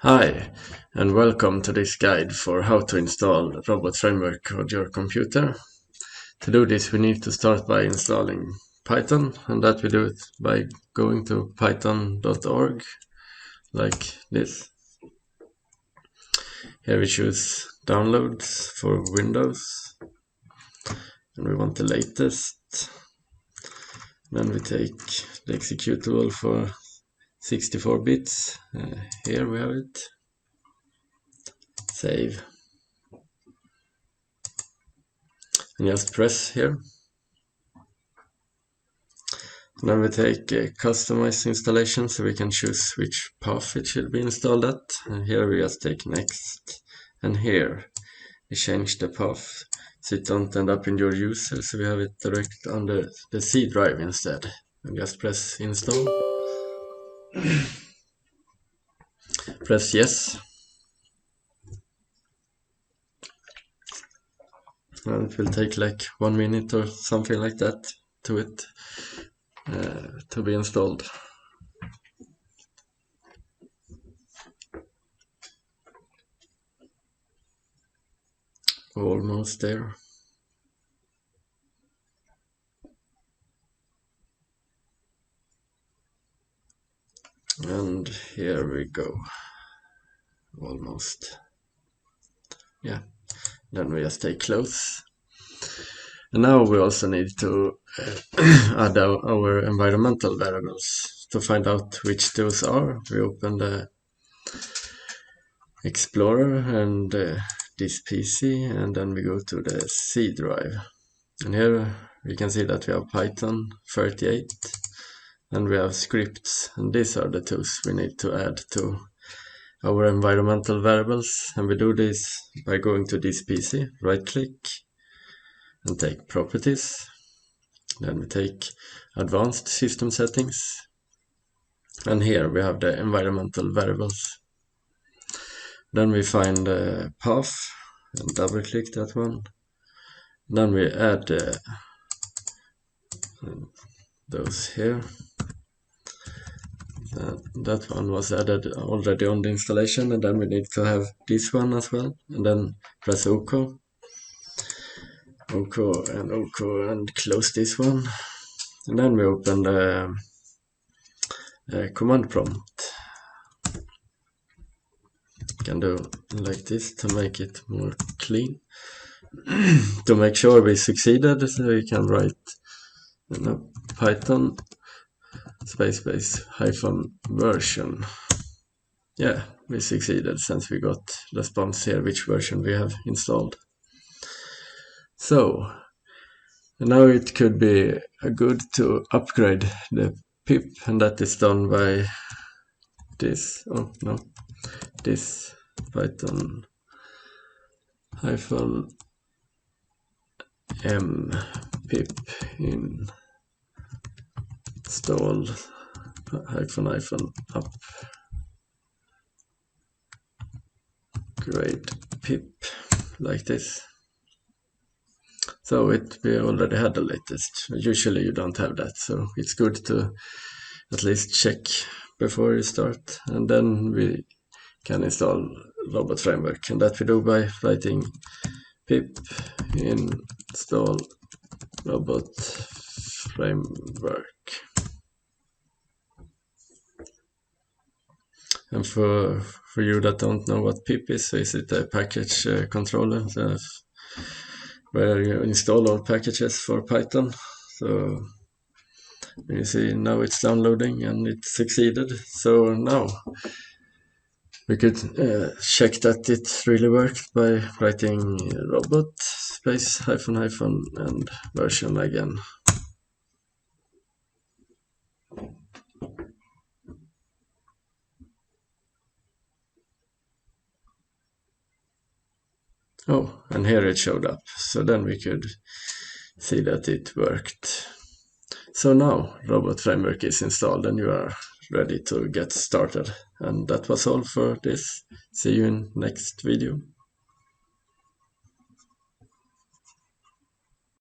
Hi, and welcome to this guide for how to install Robot Framework on your computer. To do this, we need to start by installing Python, and that we do it by going to python.org, like this. Here we choose Downloads for Windows, and we want the latest. Then we take the executable for 64 bits. Here we have it. Save. And just press here. Then we take customize installation, so we can choose which path it should be installed at. And here we just take next. And here we change the path so it don't end up in your user, so we have it direct on the C drive instead. And just press install. Press yes. And it will take like 1 minute or something like that to be installed. Almost there. And here we go. Almost. Yeah. Then we just take close. And now we also need to add our environmental variables. To find out which those are, we open the Explorer and this PC, and then we go to the C drive. And here we can see that we have Python 38 and we have scripts, and these are the tools we need to add to our environmental variables. And we do this by going to this PC, right click and take properties. Then we take advanced system settings, and here we have the environmental variables. Then we find the path and double click that one. Then we add those here. That one was added already on the installation, and then we need to have this one as well, and then press OK. OK and close this one. And then we open the command prompt. You can do like this to make it more clean. To make sure we succeeded, so we can write Python --version. Yeah, we succeeded since we got the response here which version we have installed. So now it could be good to upgrade the pip, and that is done by this. Oh no, this Python -m pip install upgrade pip, like this. So we already had the latest. Usually you don't have that, so it's good to at least check before you start. And then we can install Robot Framework, and that we do by writing pip install Robot Framework. And for you that don't know what pip is it a package controller where you install all packages for Python. So you see now it's downloading and it succeeded. So now we could check that it really worked by writing robot space --, and version again. Oh, and here it showed up. So then we could see that it worked. So now Robot Framework is installed and you are ready to get started. And that was all for this. See you in next video.